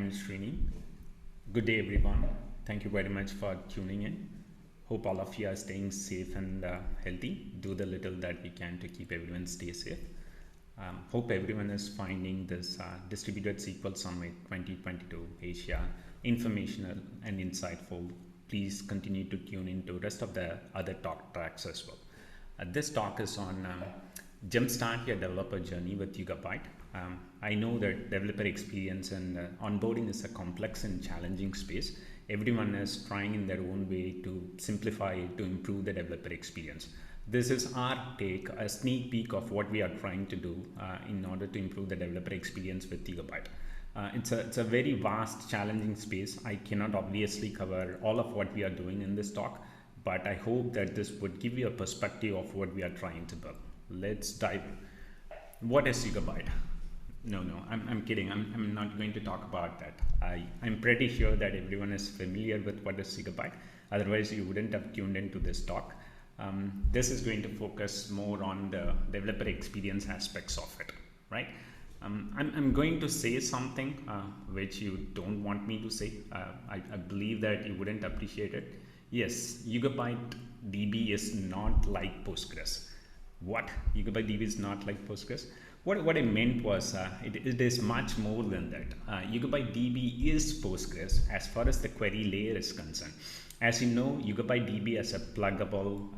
I'm Srini. Good day, everyone. Thank you very much for tuning in. Hope all of you are staying safe and healthy. Do the little that we can to keep everyone stay safe. Hope everyone is finding this Distributed SQL Summit 2022 Asia informational and insightful. Please continue to tune into the rest of the other talk tracks as well. This talk is on jumpstart your developer journey with Yugabyte. I know that developer experience and onboarding is a complex and challenging space. Everyone is trying in their own way to simplify it to improve the developer experience. This is our take, a sneak peek of what we are trying to do in order to improve the developer experience with Yugabyte. It's a very vast, challenging space. I cannot obviously cover all of what we are doing in this talk, but I hope that this would give you a perspective of what we are trying to build. Let's dive in. What is Yugabyte? No, I'm kidding. I'm not going to talk about that. I'm pretty sure that everyone is familiar with what is Yugabyte. Otherwise, you wouldn't have tuned into this talk. This is going to focus more on the developer experience aspects of it, right? I'm going to say something which you don't want me to say. I believe that you wouldn't appreciate it. Yes, YugabyteDB is not like Postgres. What? YugabyteDB is not like Postgres? What I meant was it is much more than that. YugabyteDB is Postgres as far as the query layer is concerned. As you know, YugabyteDB as a pluggable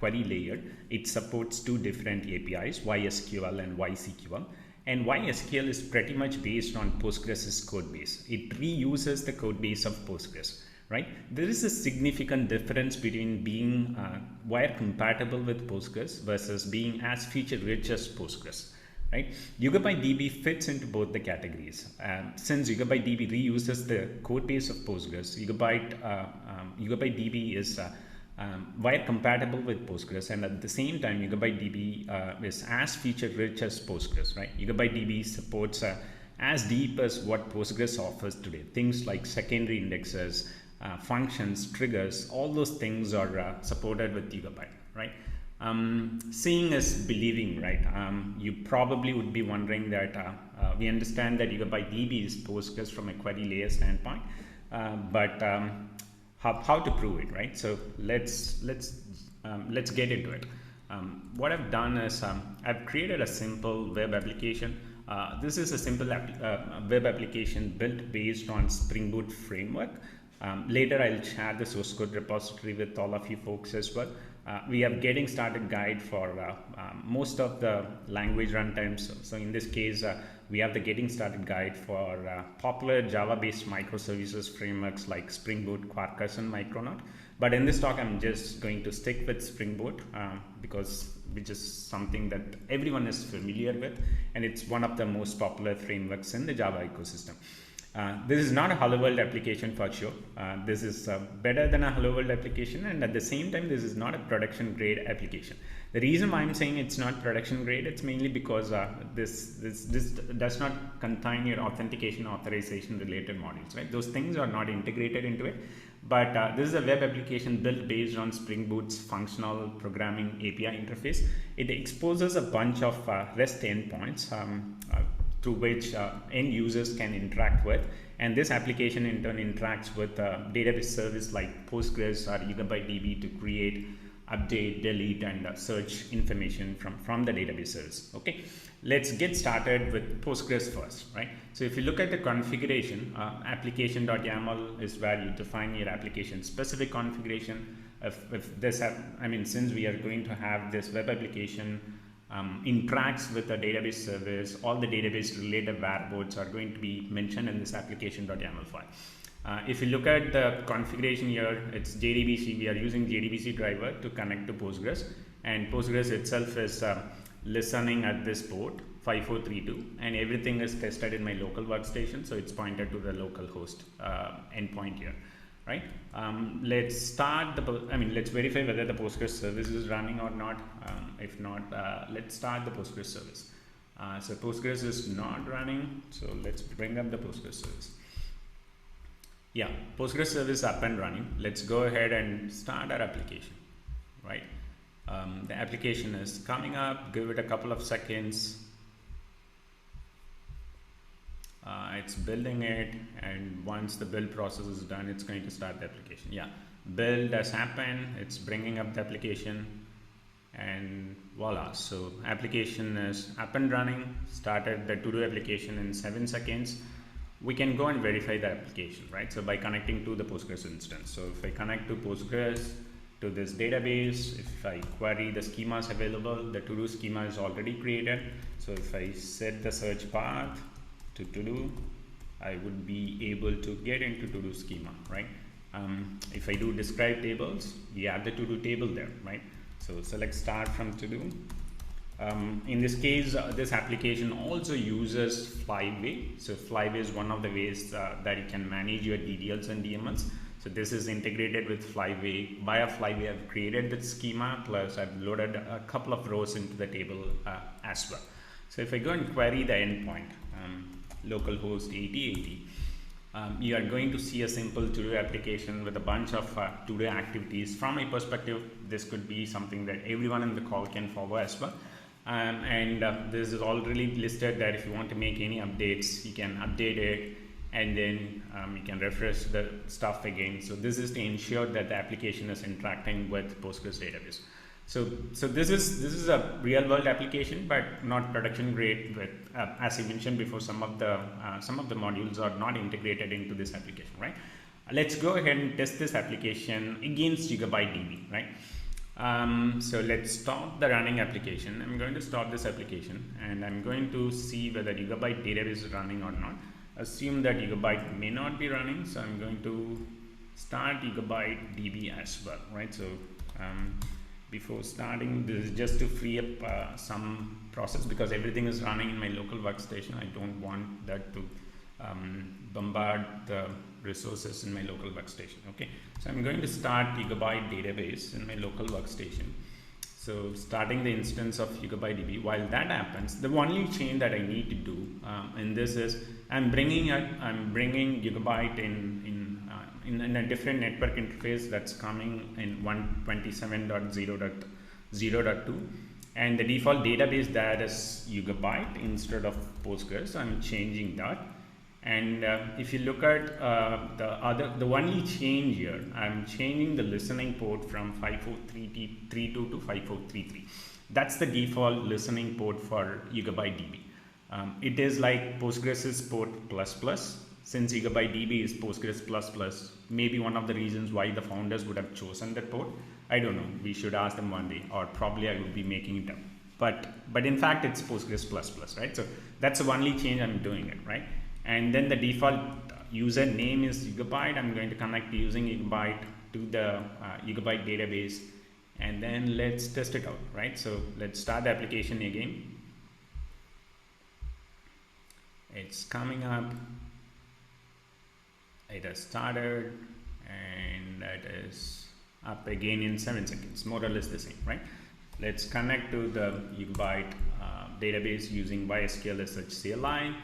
query layer, it supports two different APIs, YSQL and YSQL. And YSQL is pretty much based on Postgres' code base. It reuses the code base of Postgres. Right? There is a significant difference between being wire compatible with Postgres versus being as feature rich as Postgres. Right? YugabyteDB fits into both the categories. Since YugabyteDB reuses the code base of Postgres, YugabyteDB is wire compatible with Postgres, and at the same time, YugabyteDB is as feature rich as Postgres. Right? YugabyteDB supports as deep as what Postgres offers today. Things like secondary indexes, functions, triggers, all those things are supported with Yugabyte, right? Seeing is believing, right? You probably would be wondering that we understand that YugabyteDB is Postgres from a query layer standpoint, but how to prove it, right? So let's get into it. What I've done is I've created a simple web application. This is a simple web application built based on Spring Boot framework. Later I'll share the source code repository with all of you folks as well. We have getting started guide for most of the language runtimes. So in this case, we have the getting started guide for popular Java-based microservices frameworks like Spring Boot, Quarkus, and Micronaut. But in this talk, I'm just going to stick with Spring Boot which is something that everyone is familiar with, and it's one of the most popular frameworks in the Java ecosystem. This is not a Hello World application for sure. This is better than a Hello World application, and at the same time, this is not a production grade application. The reason why I'm saying it's not production grade, it's mainly because this does not contain your authentication authorization related modules, right? Those things are not integrated into it. But this is a web application built based on Spring Boot's functional programming API interface. It exposes a bunch of REST endpoints through which end users can interact with, and this application in turn interacts with a database service like Postgres or YugabyteDB to create, update, delete, and search information from the database service. Okay, let's get started with Postgres first, right? So if you look at the configuration, application.yaml is where you define your application specific configuration. Since we are going to have this web application interacts with the database service, all the database related variables are going to be mentioned in this application.yaml file. If you look at the configuration here, it's JDBC. We are using JDBC driver to connect to Postgres, and Postgres itself is listening at this port 5432, and everything is tested in my local workstation, so it's pointed to the local host endpoint here. Right? Let's start let's verify whether the Postgres service is running or not. If not, let's start the Postgres service. So Postgres is not running, so let's bring up the Postgres service. Yeah, Postgres service up and running. Let's go ahead and start our application, right? The application is coming up. Give it a couple of seconds. It's building it, and once the build process is done, it's going to start the application. Yeah, build has happened, it's bringing up the application, and voila, so application is up and running, started the to-do application in 7 seconds. We can go and verify the application, right? So by connecting to the Postgres instance. So if I connect to Postgres, to this database, if I query the schemas available, the to-do schema is already created. So if I set the search path to to-do, I would be able to get into to-do schema, right? If I do describe tables, we have the to-do table there, right? So select start from to-do. In this case, this application also uses Flyway. So Flyway is one of the ways that you can manage your DDLs and DMLs. So this is integrated with Flyway. Via Flyway, I've created the schema, plus I've loaded a couple of rows into the table as well. So if I go and query the endpoint, localhost 8080, you are going to see a simple to-do application with a bunch of to-do activities. From my perspective, this could be something that everyone in the call can follow as well. This is already listed that if you want to make any updates, you can update it, and then you can refresh the stuff again. So this is to ensure that the application is interacting with Postgres database. So this is a real world application, but not production grade. With as I mentioned before, some of the modules are not integrated into this application, right? Let's go ahead and test this application against YugabyteDB, right? So let's stop the running application. I'm going to stop this application, and I'm going to see whether YugabyteDB is running or not. Assume that Yugabyte may not be running, so I'm going to start YugabyteDB as well, right? So before starting, this is just to free up some process, because everything is running in my local workstation. I don't want that to bombard the resources in my local workstation. Okay, so I'm going to start Yugabyte database in my local workstation. So starting the instance of YugabyteDB. While that happens, the only change that I need to do in this is I'm bringing Yugabyte in a different network interface that's coming in 127.0.0.2, and the default database that is Yugabyte instead of Postgres. So I'm changing that. And if you look at the only change here, I'm changing the listening port from 54332 to 5433. That's the default listening port for YugabyteDB. It is like Postgres' port ++. Since YugabyteDB is Postgres ++, maybe one of the reasons why the founders would have chosen that port, I don't know. We should ask them one day, or probably I will be making it up. But in fact, it's Postgres ++, right? So that's the only change I'm doing it, right? And then the default user name is Yugabyte. I'm going to connect using Yugabyte to the Yugabyte database, and then let's test it out, right? So let's start the application again. It's coming up. It has started, and that is up again in 7 seconds, more or less the same, right? Let's connect to the Yugabyte database using YSQL CLI.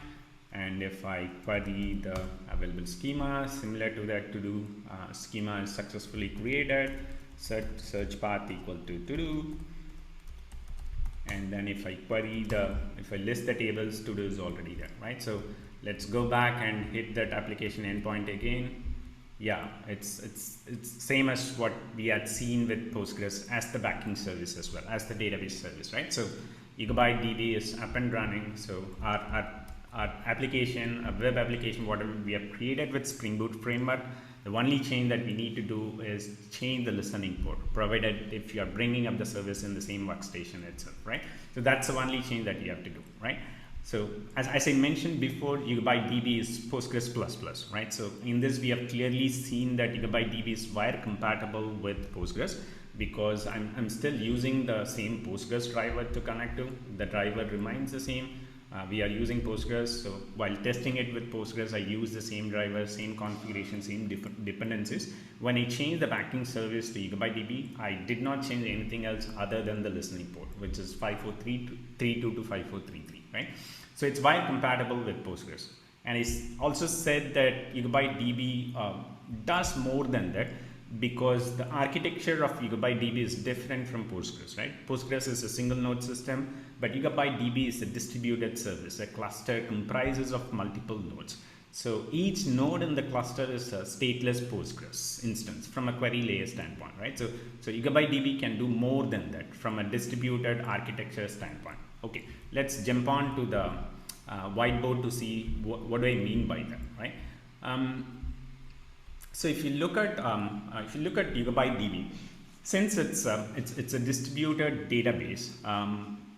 And if I query the available schema, similar to that to-do schema is successfully created, search path equal to to-do. And then if I list the tables, to-do is already there, right? So let's go back and hit that application endpoint again. Yeah, it's same as what we had seen with Postgres as the backing service as well as the database service, right? So YugabyteDB is up and running. So our application, a web application, whatever we have created with Spring Boot framework, the only change that we need to do is change the listening port, provided if you are bringing up the service in the same workstation itself, right? So that's the only change that you have to do, right? So as I mentioned before, YugabyteDB is Postgres ++, right? So in this, we have clearly seen that YugabyteDB is wire compatible with Postgres, because I'm still using the same Postgres driver to connect to. The driver remains the same. We are using Postgres, so while testing it with Postgres, I use the same driver, same configuration, same dependencies. When I changed the backing service to YugabyteDB, I did not change anything else other than the listening port, which is 5432 to 5433, right? So it's wire compatible with Postgres. And it's also said that YugabyteDB does more than that. because the architecture of YugabyteDB is different from Postgres, right? Postgres is a single node system, but YugabyteDB is a distributed service. A cluster comprises of multiple nodes. So each node in the cluster is a stateless Postgres instance from a query layer standpoint, right? So YugabyteDB can do more than that from a distributed architecture standpoint. Okay, let's jump on to the whiteboard to see what do I mean by that, right? So if you look at YugabyteDB, since it's a distributed database,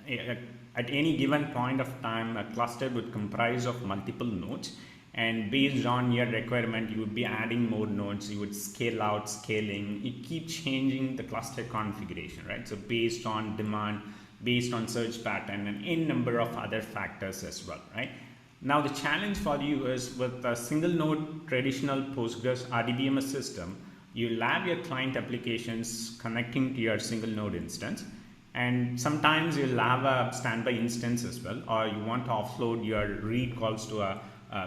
at any given point of time, a cluster would comprise of multiple nodes, and based on your requirement, you would be adding more nodes. You would scale out, scaling. You keep changing the cluster configuration, right? So based on demand, based on search pattern, and n number of other factors as well, right? Now the challenge for you is with a single node traditional Postgres RDBMS system, you'll have your client applications connecting to your single node instance, and sometimes you'll have a standby instance as well, or you want to offload your read calls to a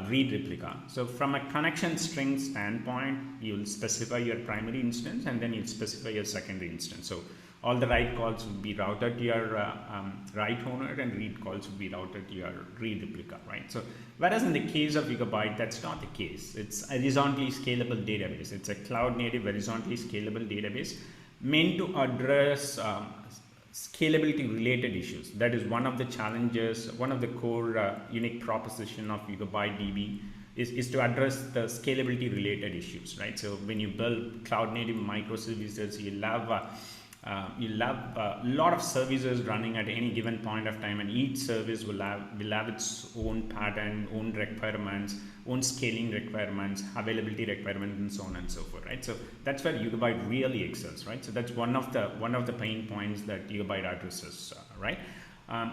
read replica. So from a connection string standpoint, you'll specify your primary instance and then you'll specify your secondary instance. So all the write calls will be routed to your write owner, and read calls will be routed to your read replica, right? So whereas in the case of Yugabyte, that's not the case. It's a horizontally scalable database. It's a cloud native horizontally scalable database meant to address scalability related issues. That is one of the challenges, one of the core unique proposition of YugabyteDB is to address the scalability related issues, right? So when you build cloud native microservices, you'll have a lot of services running at any given point of time, and each service will have its own pattern, own requirements, own scaling requirements, availability requirements, and so on and so forth, right? So that's where Yugabyte really excels, right? So that's one of the pain points that Yugabyte addresses, right?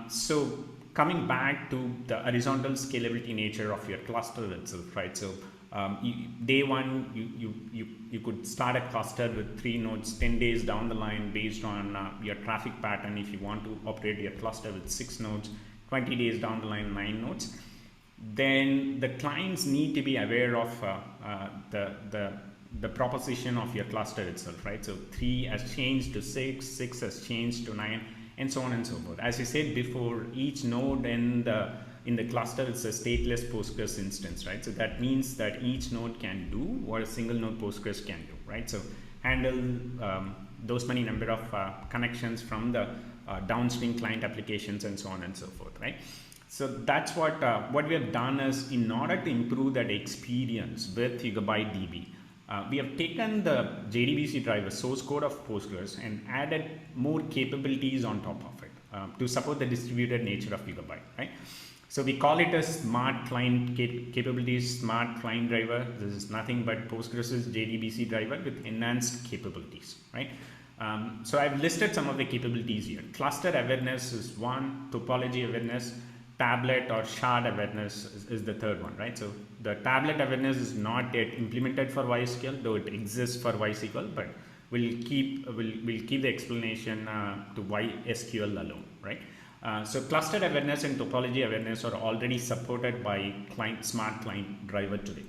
So coming back to the horizontal scalability nature of your cluster itself, right? So day one, you could start a cluster with 3 nodes. 10 days down the line, based on your traffic pattern, if you want to operate your cluster with 6 nodes, 20 days down the line, 9 nodes, then the clients need to be aware of the proposition of your cluster itself, right? So 3 has changed to 6, 6 has changed to 9, and so on and so forth. As I said before, each node in the cluster is a stateless Postgres instance, right? So that means that each node can do what a single node Postgres can do, right? So handle those many number of connections from the downstream client applications and so on and so forth, right? So that's what we have done is, in order to improve that experience with YugabyteDB, we have taken the JDBC driver source code of Postgres and added more capabilities on top of it to support the distributed nature of Yugabyte, right? So we call it a smart client capabilities, smart client driver. This is nothing but Postgres' JDBC driver with enhanced capabilities, right? So I've listed some of the capabilities here. Cluster awareness is one, topology awareness, tablet or shard awareness is the third one, right? So the tablet awareness is not yet implemented for YSQL, though it exists for YSQL, but we'll keep the explanation to YSQL alone, right? So cluster awareness and topology awareness are already supported by smart client driver today.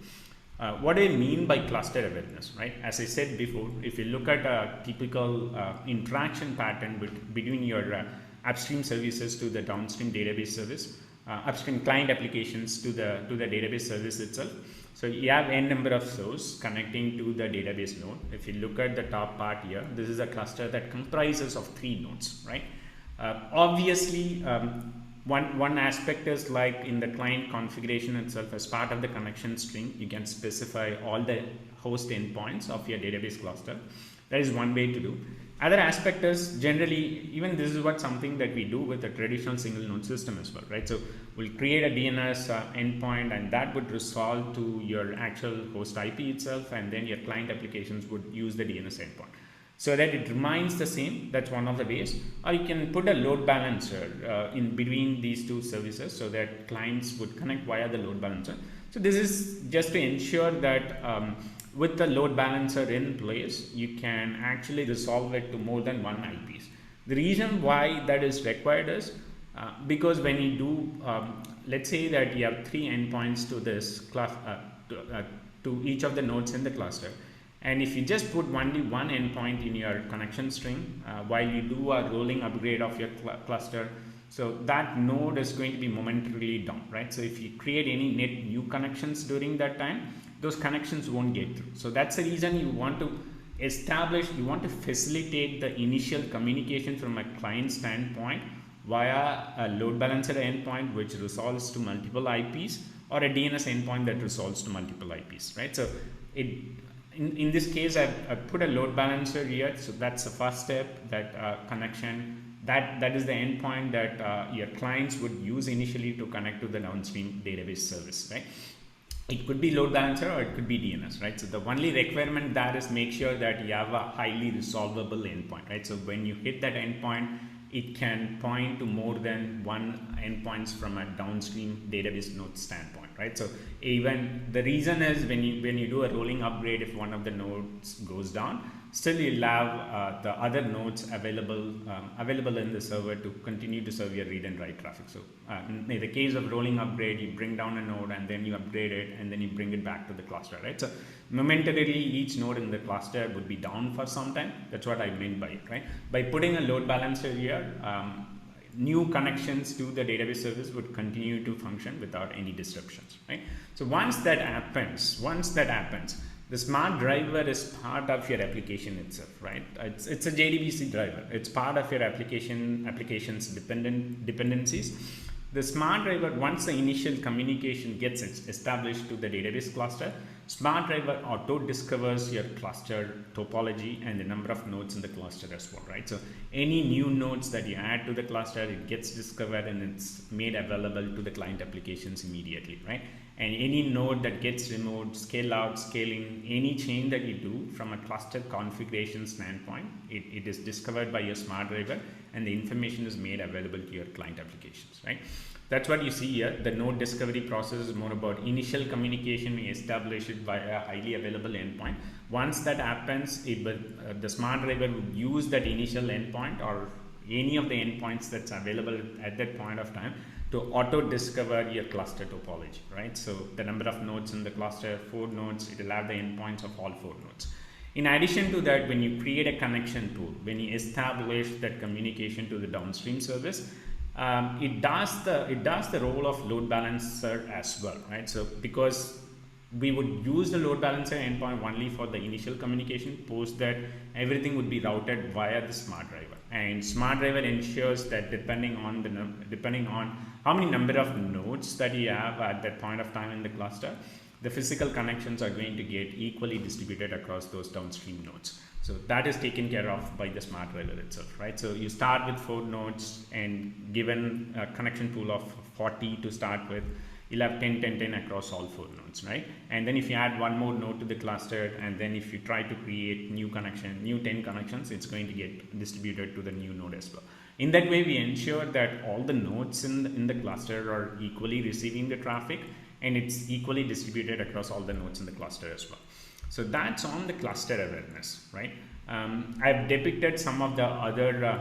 What do I mean by cluster awareness, right? As I said before, if you look at a typical interaction pattern between your upstream services to the downstream database service, upstream client applications to the database service itself. So you have n number of those connecting to the database node. If you look at the top part here, this is a cluster that comprises of 3 nodes, right? Obviously, one aspect is, like in the client configuration itself, as part of the connection string, you can specify all the host endpoints of your database cluster. That is one way to do. Other aspect is, generally, even this is something that we do with a traditional single node system as well, right? So we'll create a DNS endpoint, and that would resolve to your actual host IP itself, and then your client applications would use the DNS endpoint, so that it remains the same. That's one of the ways. Or you can put a load balancer in between these 2 services, so that clients would connect via the load balancer. So this is just to ensure that with the load balancer in place, you can actually resolve it to more than 1 IPs. The reason why that is required is because when you do, let's say that you have 3 endpoints to this class, to each of the nodes in the cluster, And if you just put only one endpoint in your connection string while you do a rolling upgrade of your cluster, so that node is going to be momentarily down, right? So if you create any net new connections during that time, those connections won't get through. So that's the reason you want to facilitate the initial communication from a client standpoint via a load balancer endpoint which resolves to multiple IPs, or a DNS endpoint that resolves to multiple IPs, right? So in this case, I've put a load balancer here. So that's the first step, that connection. That is the endpoint that your clients would use initially to connect to the downstream database service, right? It could be load balancer or it could be DNS, right? So the only requirement there is make sure that you have a highly resolvable endpoint, right? So when you hit that endpoint, it can point to more than one endpoints from a downstream database node standpoint, right? So even the reason is when you do a rolling upgrade, if one of the nodes goes down, still you'll have the other nodes available in the server to continue to serve your read and write traffic. So in the case of rolling upgrade, you bring down a node and then you upgrade it and then you bring it back to the cluster, right? So momentarily each node in the cluster would be down for some time. That's what I meant by it, right? By putting a load balancer here, new connections to the database service would continue to function without any disruptions, right? So once that happens, the smart driver is part of your application itself, right? It's a JDBC driver. It's part of your application's dependencies. The smart driver, once the initial communication gets established to the database cluster, smart driver auto discovers your cluster topology and the number of nodes in the cluster as well, right? So any new nodes that you add to the cluster, it gets discovered and it's made available to the client applications immediately, right? And any node that gets removed, scale out, scaling, any change that you do from a cluster configuration standpoint, it is discovered by your smart driver and the information is made available to your client applications, right? That's what you see here. The node discovery process is more about initial communication. We establish it by a highly available endpoint. Once that happens, the smart driver would use that initial endpoint or any of the endpoints that's available at that point of time to auto discover your cluster topology, right? So the number of nodes in the cluster, 4 nodes, it will have the endpoints of all 4 nodes. In addition to that, when you create a connection pool, when you establish that communication to the downstream service, it does the role of load balancer as well, right? So because we would use the load balancer endpoint only for the initial communication, post that everything would be routed via the smart driver, and smart driver ensures that depending on how many number of nodes that you have at that point of time in the cluster, the physical connections are going to get equally distributed across those downstream nodes. So that is taken care of by the smart driver itself, right? So you start with 4 nodes and given a connection pool of 40 to start with, you'll have 10, 10, 10 across all 4 nodes, right? And then if you add one more node to the cluster, and then if you try to create new 10 connections, it's going to get distributed to the new node as well. In that way, we ensure that all the nodes in the cluster are equally receiving the traffic, and it's equally distributed across all the nodes in the cluster as well. So that's on the cluster awareness, right? I've depicted some of the other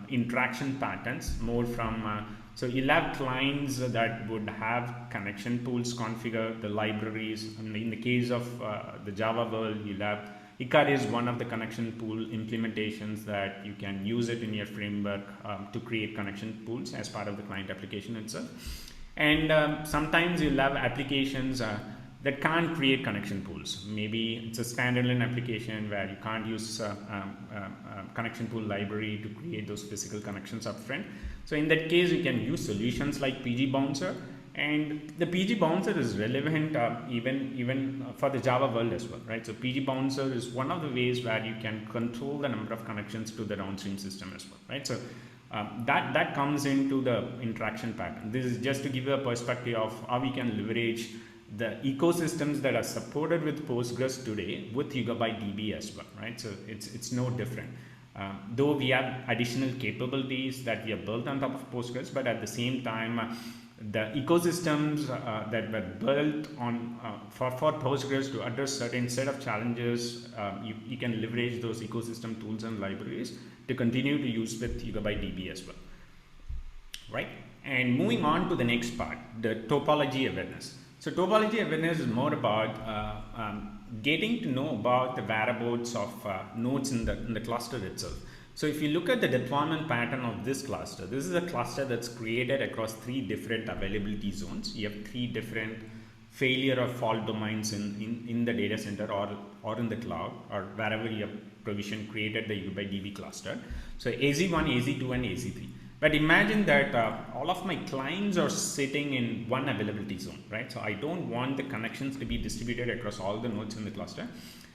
interaction patterns more from so you'll have clients that would have connection pools configured, the libraries. In the case of the Java world, you'll have Icar is one of the connection pool implementations that you can use it in your framework to create connection pools as part of the client application itself. And sometimes you'll have applications that can't create connection pools. Maybe it's a standalone application where you can't use connection pool library to create those physical connections upfront. So in that case, you can use solutions like PG Bouncer, and the PG Bouncer is relevant even for the Java world as well, right? So PG Bouncer is one of the ways where you can control the number of connections to the downstream system as well, right? So that comes into the interaction pattern. This is just to give you a perspective of how we can leverage the ecosystems that are supported with Postgres today with YugabyteDB as well, right? So it's no different. Though we have additional capabilities that we have built on top of Postgres, but at the same time, the ecosystems that were built on for Postgres to address certain set of challenges, you can leverage those ecosystem tools and libraries to continue to use with YugabyteDB as well, right? And moving on to the next part, the topology awareness. So topology awareness is more about getting to know about the whereabouts of nodes in the cluster itself. So if you look at the deployment pattern of this cluster, this is a cluster that's created across 3 different availability zones. You have 3 different failure or fault domains in the data center or in the cloud or wherever you have provision created the YugabyteDB cluster. So AZ1, AZ2 and AZ3. But imagine that all of my clients are sitting in one availability zone, right? So I don't want the connections to be distributed across all the nodes in the cluster.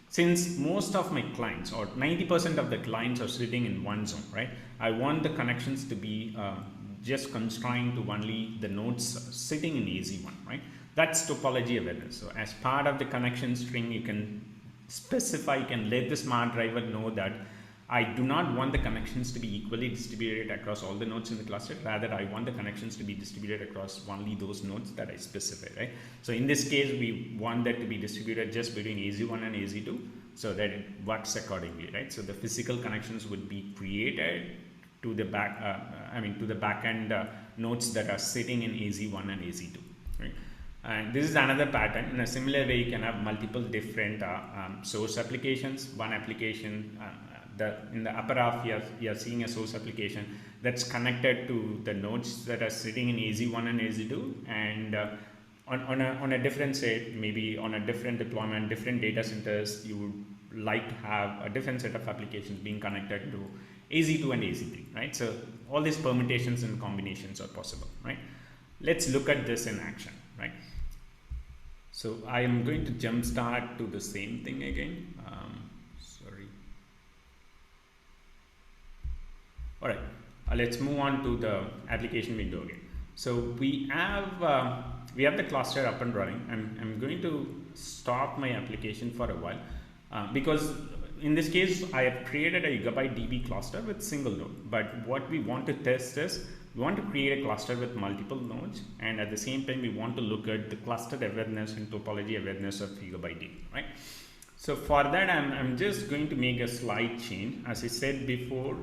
Since most of my clients or 90% of the clients are sitting in one zone, right? I want the connections to be just constrained to only the nodes sitting in AZ1, right? That's topology awareness. So as part of the connection string, you can specify, you can let the smart driver know that I do not want the connections to be equally distributed across all the nodes in the cluster. Rather, I want the connections to be distributed across only those nodes that I specify, right? So in this case, we want that to be distributed just between AZ1 and AZ2 so that it works accordingly, right? So the physical connections would be created to the to the backend nodes that are sitting in AZ1 and AZ2, right? And this is another pattern. In a similar way, you can have multiple different source applications. One application, in the upper half, you are seeing a source application that's connected to the nodes that are sitting in AZ1 and AZ2, and on a different set, maybe on a different deployment, different data centers, you would like to have a different set of applications being connected to AZ2 and AZ3, right? So all these permutations and combinations are possible, right? Let's look at this in action, right? So I am going to jump start to the same thing again. Sorry. All right, let's move on to the application window again. So we have the cluster up and running. I'm going to stop my application for a while because in this case I have created a YugabyteDB cluster with single node. But what we want to test is we want to create a cluster with multiple nodes, and at the same time we want to look at the cluster awareness and topology awareness of YugabyteDB, right? So for that I'm just going to make a slight change. As I said before,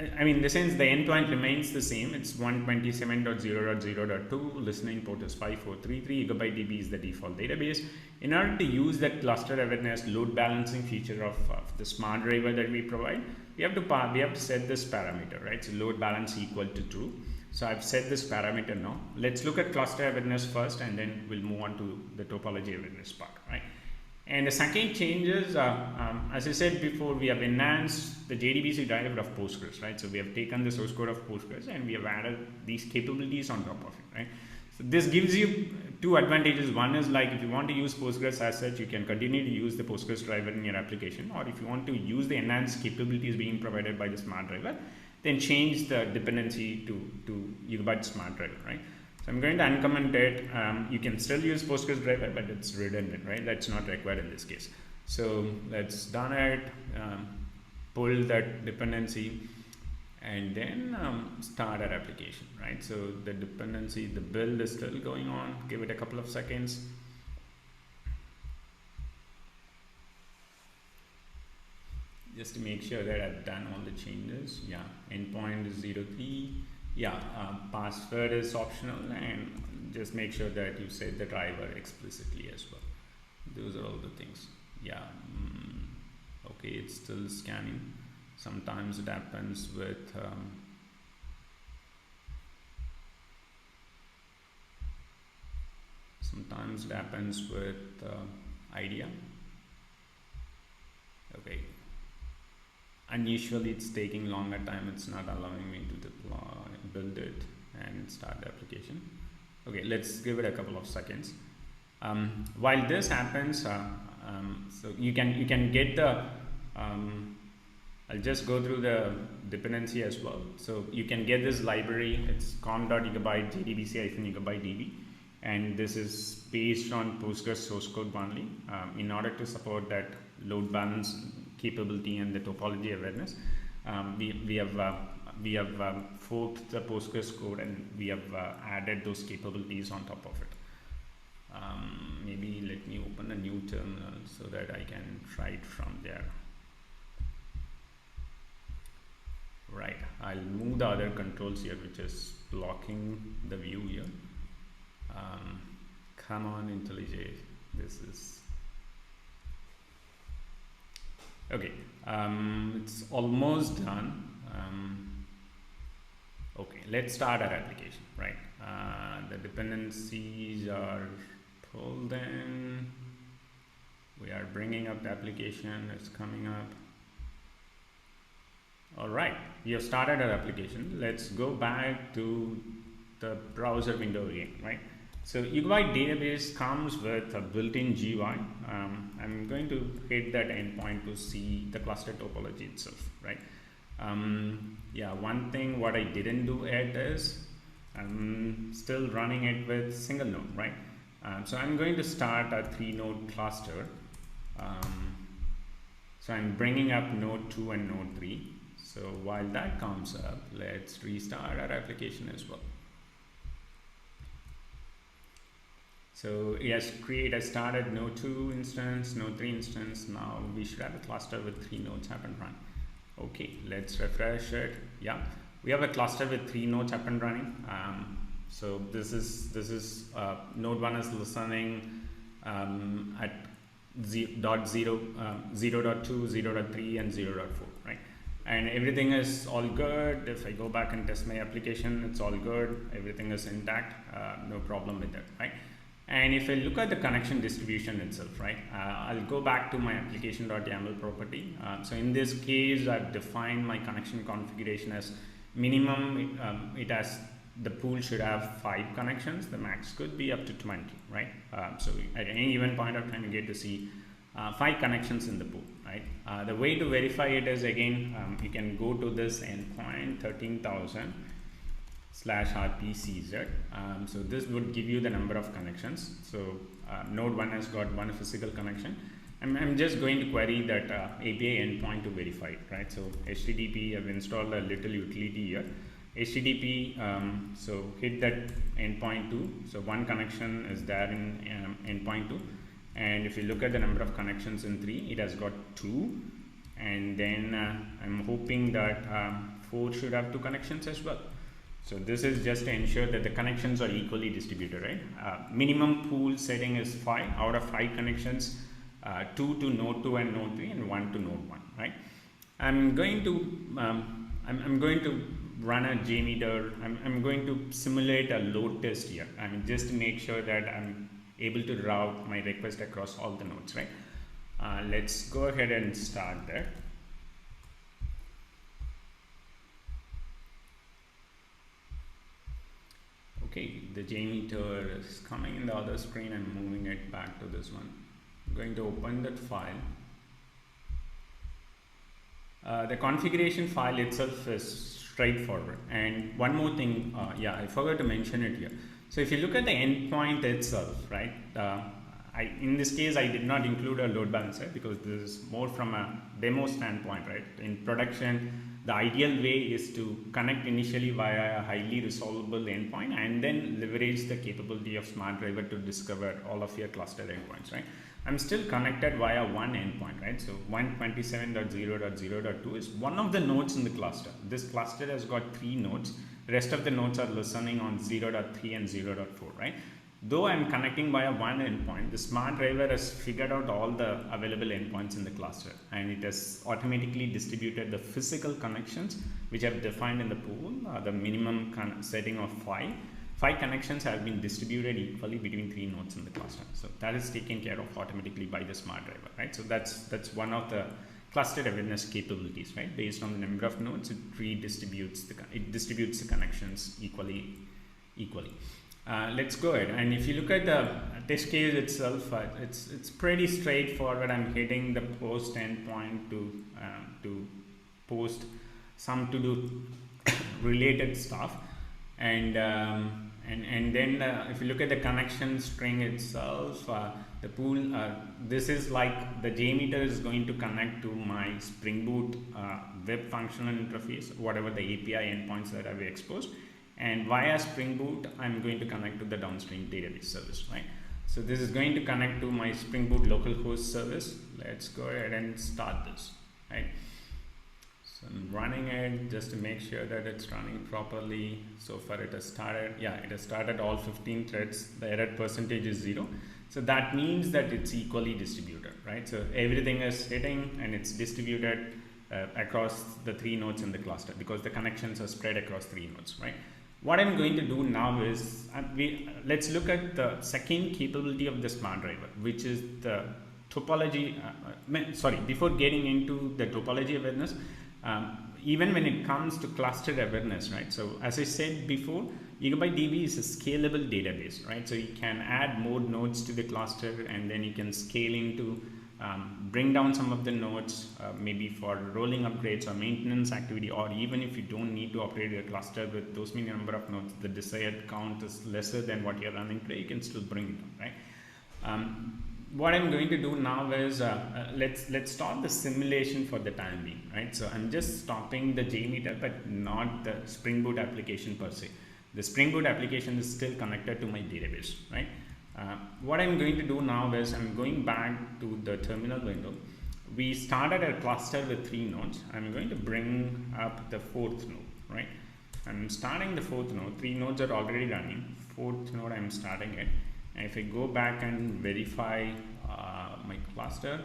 in the sense the endpoint remains the same. It's 127.0.0.2, listening port is 5433, YugabyteDB is the default database. In order to use that cluster awareness load balancing feature of the smart driver that we provide, we have to set this parameter, right? So load balance equal to true. So I've set this parameter now. Let's look at cluster awareness first, and then we'll move on to the topology awareness part, right? And the second change is, as I said before, we have enhanced the JDBC driver of Postgres, right? So we have taken the source code of Postgres and we have added these capabilities on top of it, right? So this gives you 2 advantages. One is, like, if you want to use Postgres as such, you can continue to use the Postgres driver in your application, or if you want to use the enhanced capabilities being provided by the smart driver, then change the dependency to Yugabyte smart driver, right? So I'm going to uncomment it. You can still use Postgres driver, but it's redundant, right? That's not required in this case. So let's done it, pull that dependency, and then start our application, right? So the dependency, the build is still going on. Give it a couple of seconds. Just to make sure that I've done all the changes. Yeah, endpoint is 03. Yeah, password is optional, and just make sure that you set the driver explicitly as well. Those are all the things. Yeah, okay, it's still scanning. Sometimes it happens with IDEA. Okay, unusually it's taking longer time. It's not allowing me to build it and start the application. Okay, let's give it a couple of seconds. While this happens, so you can get the I'll just go through the dependency as well. So you can get this library. It's com.yugabyte JDBC-yugabyteDB, and this is based on Postgres source code only. In order to support that load balance capability and the topology awareness, we have forked the Postgres code, and we have added those capabilities on top of it. Maybe let me open a new terminal so that I can try it from there. Right, I'll move the other controls here, which is blocking the view here. Come on, IntelliJ. This is okay. It's almost done. Okay, let's start our application. Right. The dependencies are pulled in. We are bringing up the application. It's coming up. All right, we have started our application. Let's go back to the browser window again, right? So Yugabyte database comes with a built-in GUI. I'm going to hit that endpoint to see the cluster topology itself, right? Yeah, one thing what I didn't do yet is I'm still running it with single node, right? So I'm going to start a 3-node cluster. So I'm bringing up node 2 and node 3. So while that comes up, let's restart our application as well. So yes, create a started node 2 instance, node 3 instance. Now we should have a cluster with 3 nodes up and run. Okay, let's refresh it. Yeah, we have a cluster with 3 nodes up and running. So this is node 1 is listening at 0.2, 0.3 and 0.4, right? And everything is all good. If I go back and test my application, it's all good. Everything is intact. No problem with that, right? And if I look at the connection distribution itself, right, I'll go back to my application.yaml property. So in this case, I've defined my connection configuration as minimum. It has the pool should have 5 connections. The max could be up to 20, right? So at any given point of time, you get to see 5 connections in the pool, right? The way to verify it is, again, you can go to this endpoint 13,000/RPCZ. So this would give you the number of connections. So node 1 has got 1 physical connection. I'm just going to query that API endpoint to verify it, right? So HTTP, I've installed a little utility here. HTTP, so hit that endpoint 2. So 1 connection is there in endpoint 2. And if you look at the number of connections in 3, it has got 2. And then I'm hoping that 4 should have 2 connections as well. So this is just to ensure that the connections are equally distributed, right? Minimum pool setting is 5. Out of 5 connections, 2 to node 2 and node 3, and 1 to node 1, right? I'm going to run a JMeter. I'm going to simulate a load test here. I mean, just to make sure that I'm able to route my request across all the nodes, right? Let's go ahead and start there. Okay, the JMeter is coming in the other screen. I'm moving it back to this one. I'm going to open that file. The configuration file itself is straightforward. And one more thing, yeah, I forgot to mention it here. So if you look at the endpoint itself, right, in this case, I did not include a load balancer because this is more from a demo standpoint, right? In production, the ideal way is to connect initially via a highly resolvable endpoint and then leverage the capability of Smart Driver to discover all of your cluster endpoints, right? I'm still connected via one endpoint, right? So 127.0.0.2 is one of the nodes in the cluster. This cluster has got 3 nodes. The rest of the nodes are listening on 0.3 and 0.4, right? Though I'm connecting via one endpoint, the Smart Driver has figured out all the available endpoints in the cluster, and it has automatically distributed the physical connections which I've defined in the pool. The minimum setting of 5 connections have been distributed equally between 3 nodes in the cluster. So that is taken care of automatically by the Smart Driver, right? So that's one of the cluster awareness capabilities, right? Based on the number of nodes, it distributes the connections equally. Let's go ahead, and if you look at the test case itself, it's pretty straightforward. I'm hitting the post endpoint to post some to do related stuff, and then if you look at the connection string itself, the pool, this is like the JMeter is going to connect to my Spring Boot web functional interface, whatever the API endpoints that I've exposed. And via Spring Boot, I'm going to connect to the downstream database service, right? So this is going to connect to my Spring Boot localhost service. Let's go ahead and start this, right? So I'm running it just to make sure that it's running properly. So far it has started. Yeah, it has started all 15 threads. The error percentage is 0. So that means that it's equally distributed, right? So everything is hitting and it's distributed across the 3 nodes in the cluster because the connections are spread across 3 nodes, right? What I'm going to do now is let's look at the second capability of the smart driver, which is the topology. Before getting into the topology awareness, even when it comes to cluster awareness, right? So as I said before, YugabyteDB is a scalable database, right? So you can add more nodes to the cluster and then you can scale into bring down some of the nodes, maybe for rolling upgrades or maintenance activity, or even if you don't need to operate your cluster with those many number of nodes, the desired count is lesser than what you're running today, you can still bring it down, right? What I'm going to do now is let's start the simulation for the time being, right? So I'm just stopping the JMeter, but not the Spring Boot application per se. The Spring Boot application is still connected to my database, right? What I'm going to do now is I'm going back to the terminal window. We started a cluster with 3 nodes. I'm going to bring up the 4th node, right? I'm starting the 4th node. 3 nodes are already running. 4th node I'm starting it. And if I go back and verify my cluster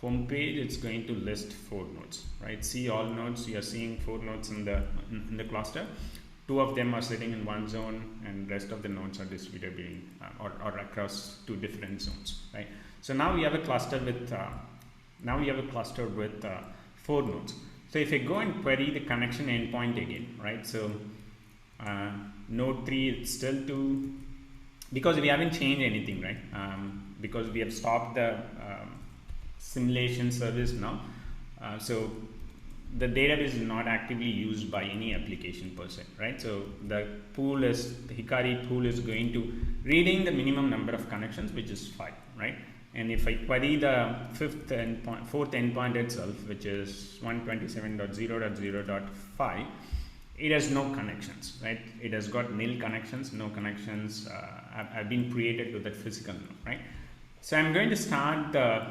homepage, it's going to list 4 nodes, right? See all nodes. You are seeing 4 nodes in the cluster. 2 of them are sitting in one zone, and rest of the nodes are distributed between or across 2 different zones, right? So now we have a cluster with 4 nodes. So if I go and query the connection endpoint again, right? So node 3 it's still 2, because we haven't changed anything, right? Because we have stopped the simulation service now. So the database is not actively used by any application per se, right? So the Hikari pool is going to reading the minimum number of connections, which is 5, right? And if I query the 4th endpoint itself, which is 127.0.0.5, it has no connections, right? It has got nil connections, no connections have been created to that physical node, right? So I'm going to start the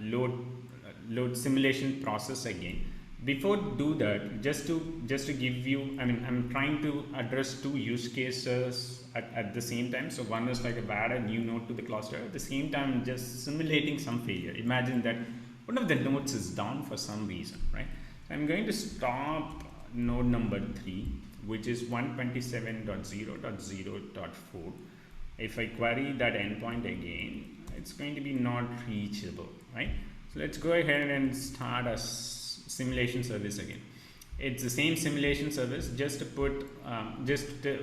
load simulation process again. Before do that, just to give you, I'm trying to address 2 use cases at the same time. So one is like add a new node to the cluster. At the same time, just simulating some failure. Imagine that one of the nodes is down for some reason, right? So I'm going to stop node number 3, which is 127.0.0.4. If I query that endpoint again, it's going to be not reachable, right? So let's go ahead and start a simulation service again. It's the same simulation service, just to put just to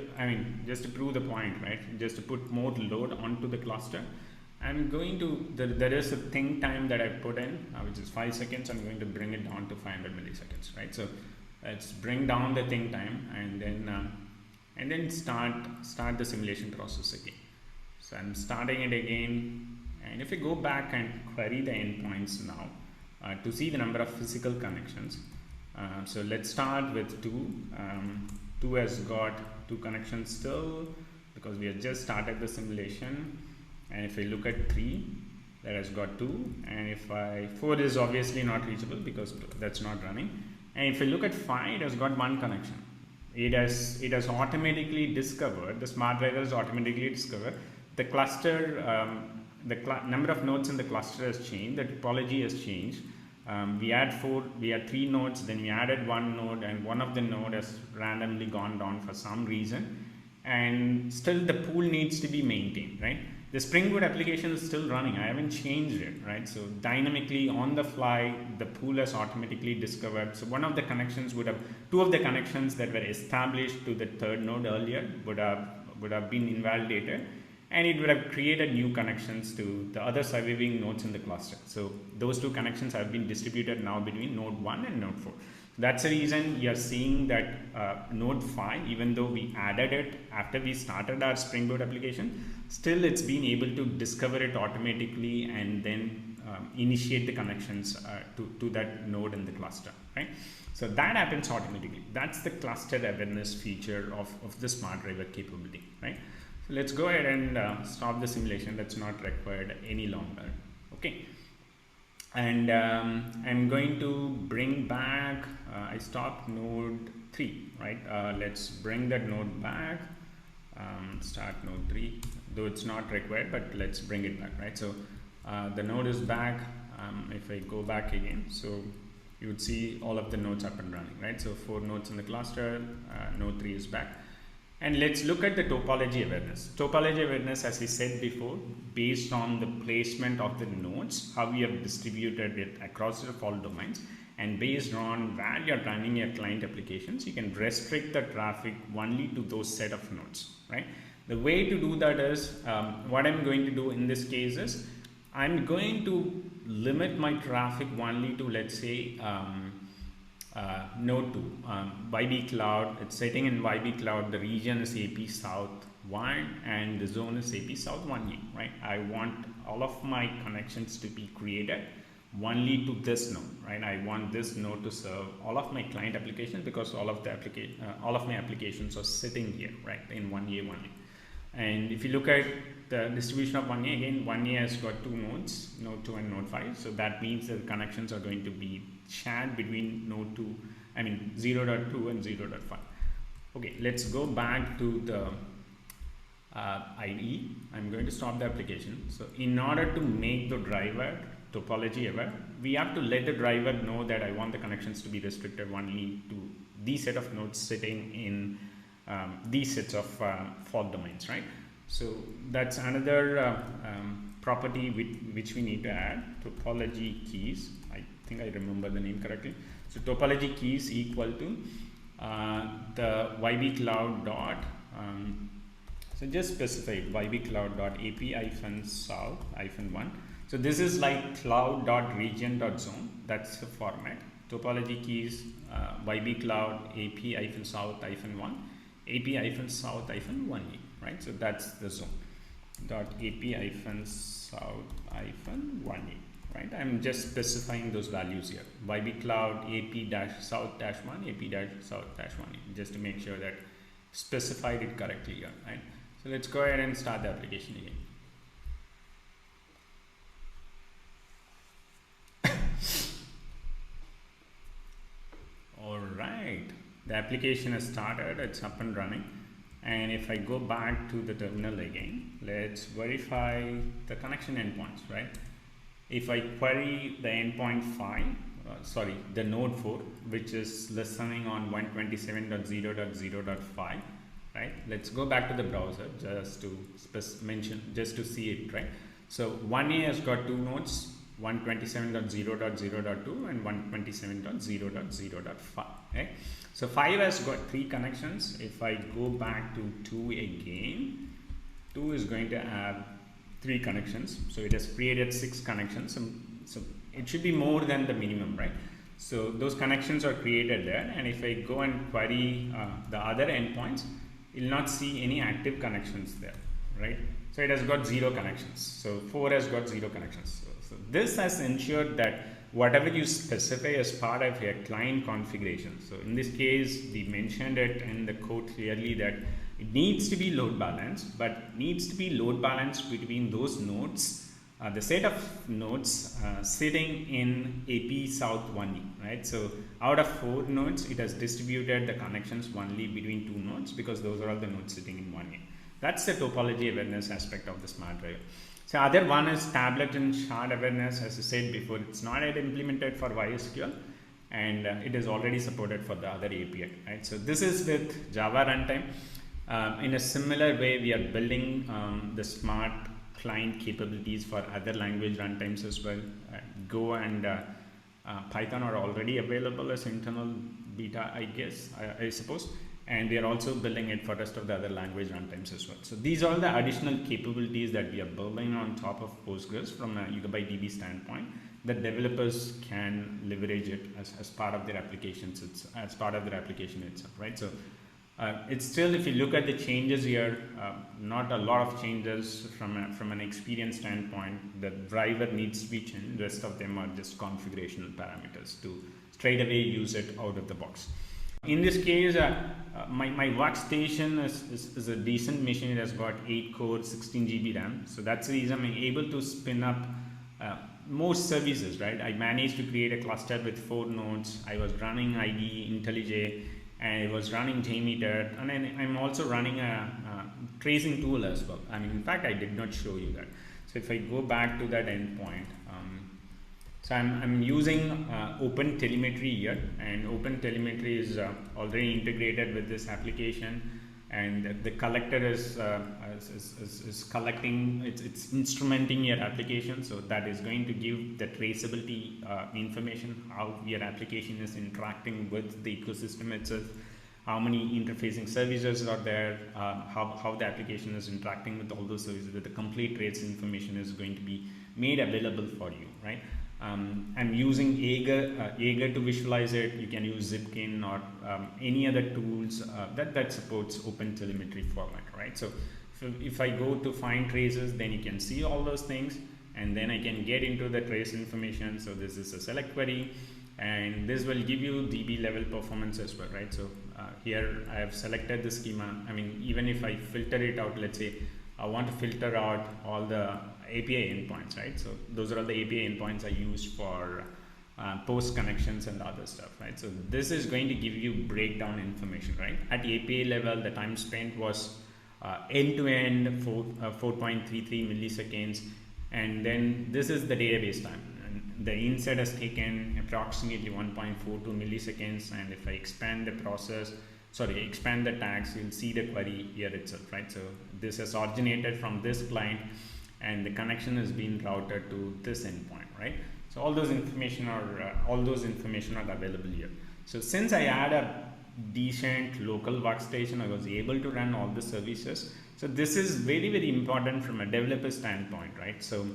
prove the point, right? Just to put more load onto the cluster. I'm going to there is a think time that I put in, which is 5 seconds. I'm going to bring it down to 500 milliseconds, right? So let's bring down the think time and then start the simulation process again. So I'm starting it again, and if we go back and query the endpoints now to see the number of physical connections. So let's start with 2. 2 has got 2 connections still because we have just started the simulation. And if I look at 3, that has got 2, and 4 is obviously not reachable because that's not running. And if I look at 5, it has got 1 connection. It has automatically discovered, the smart driver has automatically discovered the cluster, number of nodes in the cluster has changed, the topology has changed. We had 3 nodes, then we added 1 node, and one of the node has randomly gone down for some reason, and still the pool needs to be maintained, right? The Spring Boot application is still running. I haven't changed it, right? So dynamically on the fly, the pool has automatically discovered. So one of the connections 2 of the connections that were established to the 3rd node earlier would have been invalidated, and it would have created new connections to the other surviving nodes in the cluster. So those 2 connections have been distributed now between node 1 and node 4. That's the reason you are seeing that node 5, even though we added it after we started our Spring Boot application, still it's been able to discover it automatically and then initiate the connections to that node in the cluster, right? So that happens automatically. That's the cluster awareness feature of the smart driver capability, right? So let's go ahead and stop the simulation. That's not required any longer. Okay. And I'm going to bring back, I stopped node 3, right? Let's bring that node back, start node 3, though it's not required, but let's bring it back, right? So the node is back. If I go back again, so you would see all of the nodes up and running, right? So 4 nodes in the cluster, node 3 is back. And let's look at the topology awareness. Topology awareness, as we said before, based on the placement of the nodes, how we have distributed it across the fault domains, and based on where you're running your client applications, you can restrict the traffic only to those set of nodes, right? The way to do that is, what I'm going to do in this case is, I'm going to limit my traffic only to, let's say, node 2, YB Cloud. It's sitting in YB Cloud. The region is AP South 1 and the zone is AP South 1A, right? I want all of my connections to be created only to this node, right? I want this node to serve all of my client applications because all of my applications are sitting here, right, in 1A, 1A. And if you look at the distribution of 1A, again, 1A has got 2 nodes, node 2 and node 5. So that means that the connections are going to be shared between node 2, I mean 0.2 and 0.5. Okay, let's go back to the IDE. I'm going to stop the application. So in order to make the driver topology aware, we have to let the driver know that I want the connections to be restricted only to these set of nodes sitting in these sets of fault domains, right? So that's another property which we need to add, topology keys. I think I remember the name correctly. So topology keys equal to the YB cloud dot, so just specify YB cloud dot AP-south-1. So this is like cloud dot region dot zone. That's the format. Topology keys YB cloud AP-south-1, AP-south-1A, right? So that's the zone dot AP-south-1A, right? I'm just specifying those values here. YB cloud AP-south-1, AP-south-1A, just to make sure that specified it correctly here, right? So let's go ahead and start the application again. All right, the application has started, it's up and running. And if I go back to the terminal again, let's verify the connection endpoints, right? If I query the endpoint 5, the node 4, which is listening on 127.0.0.5, right? Let's go back to the browser just to just to see it, right? So 1A has got 2 nodes, 127.0.0.2 and 127.0.0.5, right? So 5 has got 3 connections. If I go back to 2 again, 2 is going to have 3 connections. So it has created 6 connections. So it should be more than the minimum, right? So those connections are created there. And if I go and query the other endpoints, you'll not see any active connections there, right? So it has got 0 connections. So 4 has got 0 connections. So this has ensured that whatever you specify as part of your client configuration. So in this case, we mentioned it in the code clearly that it needs to be load balanced, but needs to be load balanced between those nodes, the set of nodes sitting in AP South 1E, right? So out of 4 nodes, it has distributed the connections only between 2 nodes because those are all the nodes sitting in 1A. That's the topology awareness aspect of the smart driver. So other one is tablet and shard awareness. As I said before, it's not yet implemented for YSQL, and it is already supported for the other API, right? So this is with Java runtime. In a similar way, we are building the smart client capabilities for other language runtimes as well. Go and Python are already available as internal beta, I guess, I suppose. And we are also building it for rest of the other language runtimes as well. So these are the additional capabilities that we are building on top of Postgres from a YugabyteDB standpoint that developers can leverage it as part of their applications, as part of their application itself, right? So it's still, if you look at the changes here, not a lot of changes from an experience standpoint. The driver needs to be changed. The rest of them are just configurational parameters to straight away use it out of the box. In this case, my workstation is a decent machine. It has got 8 cores, 16 GB RAM. So that's the reason I'm able to spin up more services, right? I managed to create a cluster with 4 nodes. I was running ID, IntelliJ, and I was running JMeter, and then I'm also running a tracing tool as well. I mean, in fact, I did not show you that. So if I go back to that endpoint, so I'm using Open Telemetry here, and Open Telemetry is already integrated with this application, and the collector is collecting, it's instrumenting your application, so that is going to give the traceability information, how your application is interacting with the ecosystem itself, how many interfacing services are there, how the application is interacting with all those services. The complete trace information is going to be made available for you, right? I'm using Jaeger to visualize it. You can use Zipkin or any other tools that supports Open Telemetry format, right? So if I go to find traces, then you can see all those things, and then I can get into the trace information. So this is a select query, and this will give you DB level performance as well, right? So here I have selected the schema. I mean, even if I filter it out, let's say I want to filter out all the API endpoints, right? So those are all the API endpoints I use for post connections and other stuff, right? So this is going to give you breakdown information, right? At API level, the time spent was end-to-end 4.33 milliseconds, and then this is the database time. And the insert has taken approximately 1.42 milliseconds, and if I expand the expand the tags, you'll see the query here itself, right? So this has originated from this client, and the connection has been routed to this endpoint, right? So all those information are available here. So since I had a decent local workstation, I was able to run all the services. So this is very, very important from a developer standpoint, right? So,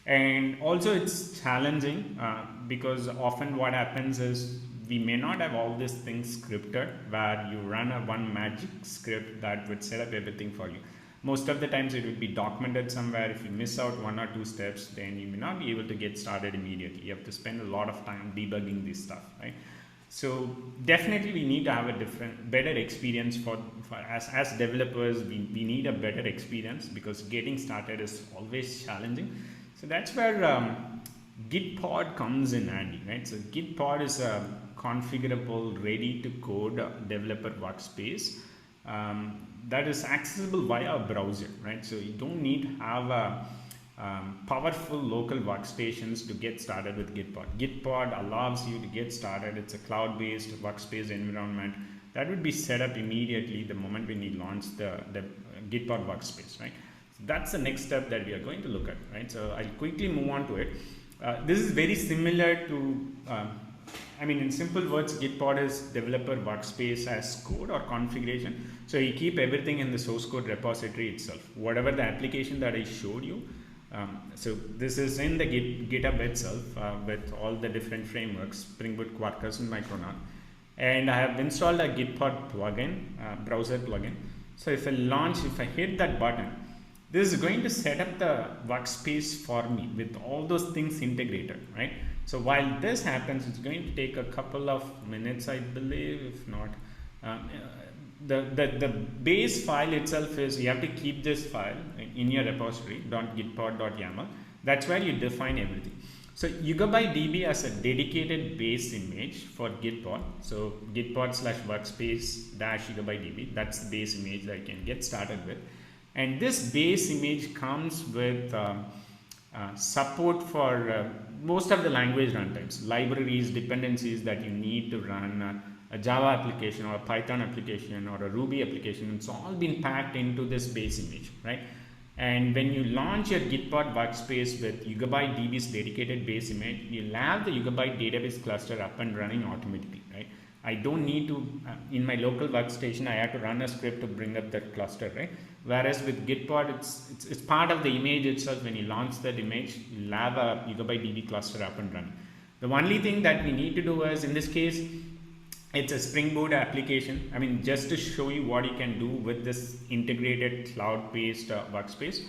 and also it's challenging because often what happens is we may not have all these things scripted where you run a one magic script that would set up everything for you. Most of the times it would be documented somewhere. If you miss out 1 or 2 steps, then you may not be able to get started immediately. You have to spend a lot of time debugging this stuff, right? So definitely we need to have a better experience for as developers. We need a better experience because getting started is always challenging. So that's where Gitpod comes in handy, right? So Gitpod is a configurable, ready to code developer workspace that is accessible via a browser, right? So you don't need to have a powerful local workstations to get started with Gitpod. Gitpod allows you to get started. It's a cloud-based workspace environment that would be set up immediately the moment when you launch the Gitpod workspace, right? So that's the next step that we are going to look at, right? So I'll quickly move on to it. This is very similar to I mean, in simple words, Gitpod is developer workspace as code or configuration. So you keep everything in the source code repository itself. Whatever the application that I showed you, so this is in the GitHub itself with all the different frameworks, Spring Boot, Quarkus, and Micronaut. And I have installed a Gitpod plugin, browser plugin. So if I hit that button, this is going to set up the workspace for me with all those things integrated, right? So while this happens, it's going to take a couple of minutes, I believe, if not. The base file itself is, you have to keep this file in your repository, .gitpod.yaml. That's where you define everything. So YugabyteDB has a dedicated base image for Gitpod. So gitpod/workspace-yugabytedb, that's the base image that I can get started with. And this base image comes with support for most of the language runtimes, libraries, dependencies that you need to run a Java application or a Python application or a Ruby application. It's all been packed into this base image, right? And when you launch your Gitpod workspace with YugabyteDB's dedicated base image, you'll have the Yugabyte database cluster up and running automatically, right? I don't need to, in my local workstation, I have to run a script to bring up that cluster, right? Whereas with Gitpod, it's part of the image itself. When you launch that image, you'll have a YugabyteDB cluster up and running. The only thing that we need to do is, in this case, it's a Spring Boot application. I mean, just to show you what you can do with this integrated cloud-based workspace.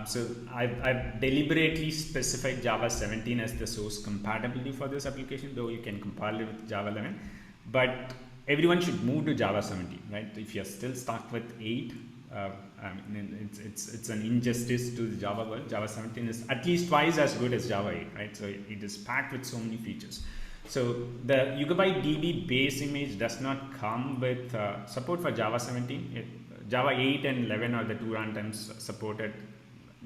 So I've deliberately specified Java 17 as the source compatibility for this application, though you can compile it with Java 11. But everyone should move to Java 17, right? If you're still stuck with 8, I mean, it's an injustice to the Java world. Java 17 is at least twice as good as Java 8, right? So it is packed with so many features. So the YugabyteDB base image does not come with support for Java 17. Java 8 and 11 are the two runtimes supported.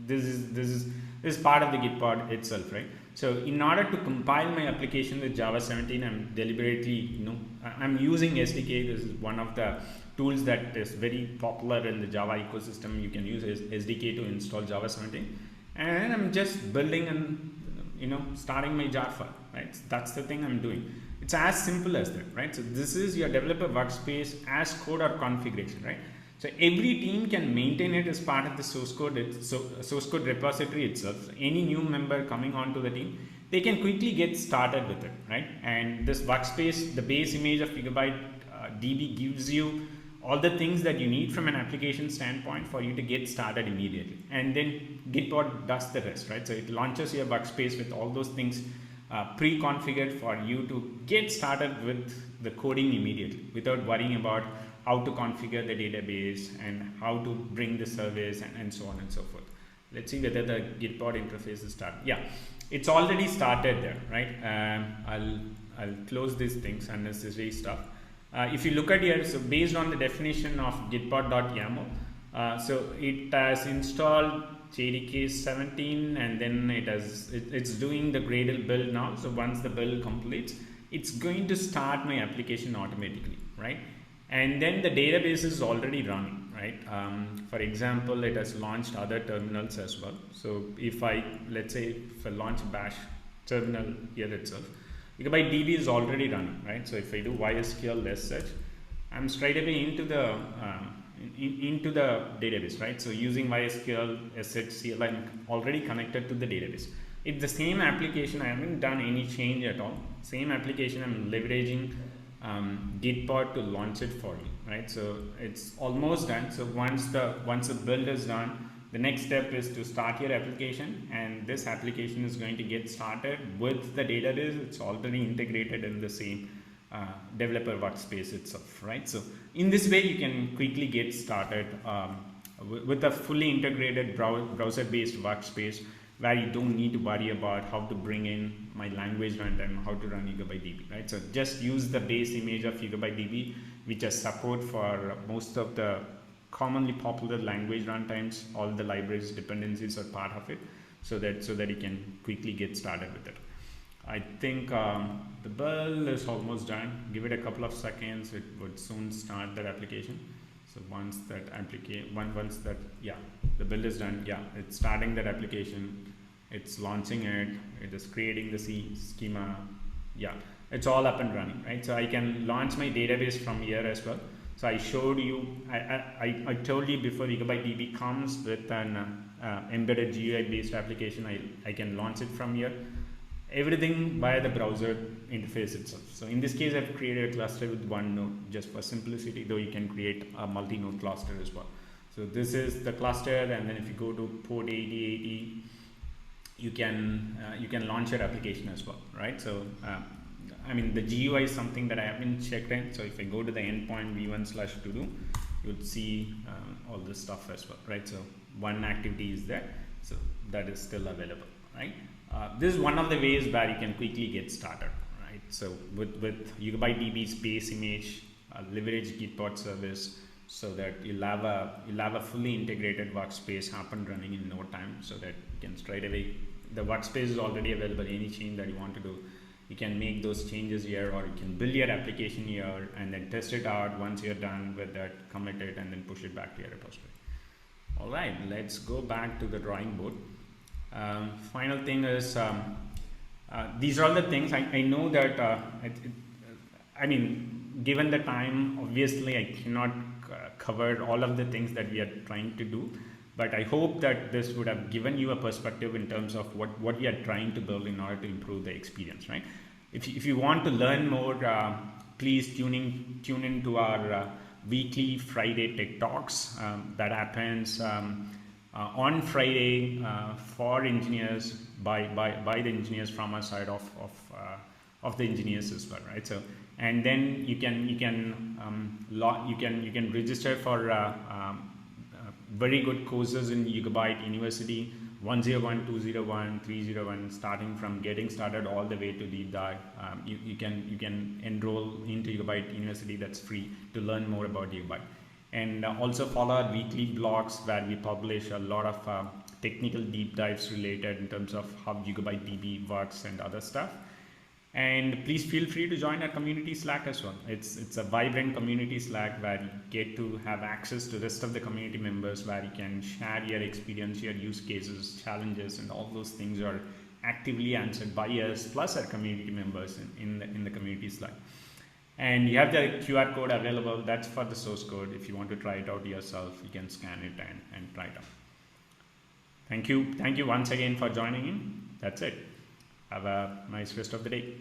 This is part of the Git pod itself, right? So in order to compile my application with Java 17, I'm deliberately, I'm using SDK. This is one of the tools that is very popular in the Java ecosystem. You can use SDK to install Java 17, and I'm just building and starting my jar file, right? So that's the thing I'm doing. It's as simple as that, right? So this is your developer workspace as code or configuration, right? So every team can maintain it as part of the source code repository itself. So any new member coming onto the team, they can quickly get started with it, right? And this workspace, the base image of YugabyteDB gives you all the things that you need from an application standpoint for you to get started immediately. And then Gitbot does the rest, right? So it launches your workspace with all those things pre-configured for you to get started with the coding immediately without worrying about how to configure the database and how to bring the service and so on and so forth. Let's see whether the Gitbot interface is started. Yeah, it's already started there, right? I'll close these things, unnecessary stuff. If you look at here, so based on the definition of gitbot.yaml, so it has installed JDK 17, and then it's doing the Gradle build now. So once the build completes, it's going to start my application automatically, right? And then the database is already running, right? For example, it has launched other terminals as well. So let's say if I launch a bash terminal here itself, YugabyteDB is already running, right? So if I do YSQL search, I'm straight away into the database, right? So using YSQL SHCL, I'm already connected to the database. It's the same application. I haven't done any change at all. Same application. I'm leveraging Gitbot to launch it for me, right? So it's almost done. So once the build is done, the next step is to start your application, and this application is going to get started with the database. It's already integrated in the same developer workspace itself, right? So in this way, you can quickly get started with a fully integrated browser-based workspace where you don't need to worry about how to bring in my language runtime, how to run YugabyteDB, right? So just use the base image of YugabyteDB, which has support for most of the commonly popular language runtimes. All the libraries dependencies are part of it, so that you can quickly get started with it. I think the build is almost done. Give it a couple of seconds, it would soon start that application. So once that the build is done, it's starting that application, it's launching it, it is creating the C schema, it's all up and running, right? So I can launch my database from here as well. So I showed you, I told you before, YugabyteDB comes with an embedded GUI based application. I can launch it from here. Everything via the browser interface itself. So in this case, I've created a cluster with one node just for simplicity, though you can create a multi-node cluster as well. So this is the cluster, and then if you go to port 8080, you can launch your application as well, right? So I mean, the GUI is something that I haven't checked in. So if I go to the endpoint v1/todo, you'll see all this stuff as well, right? So one activity is there, so that is still available, right? This is one of the ways where you can quickly get started, right? So with YugabyteDB's base image, leverage Gitbot service, so that you'll have a fully integrated workspace up and running in no time, so that you can straight away, the workspace is already available. Any change that you want to do, you can make those changes here, or you can build your application here and then test it out. Once you're done with that, commit it and then push it back to your repository. All right, let's go back to the drawing board. Final thing is, these are all the things I know that I mean, given the time, obviously I cannot cover all of the things that we are trying to do, but I hope that this would have given you a perspective in terms of what we are trying to build in order to improve the experience, right? If you want to learn more, please tune in to our weekly Friday Tech Talks that happens on Friday for engineers by the engineers from our side of the engineers as well, right? So, and then you can register for very good courses in Yugabyte University, 101, 201, 301, starting from getting started all the way to deep dive. You can enroll into Yugabyte University. That's free to learn more about Yugabyte. And also follow our weekly blogs where we publish a lot of technical deep dives related in terms of how YugabyteDB works and other stuff. And please feel free to join our community Slack as well. It's a vibrant community Slack where you get to have access to the rest of the community members, where you can share your experience, your use cases, challenges, and all those things are actively answered by us plus our community members in the community Slack. And you have the QR code available. That's for the source code. If you want to try it out yourself, you can scan it and try it out. Thank you once again for joining in. That's it. Have a nice rest of the day.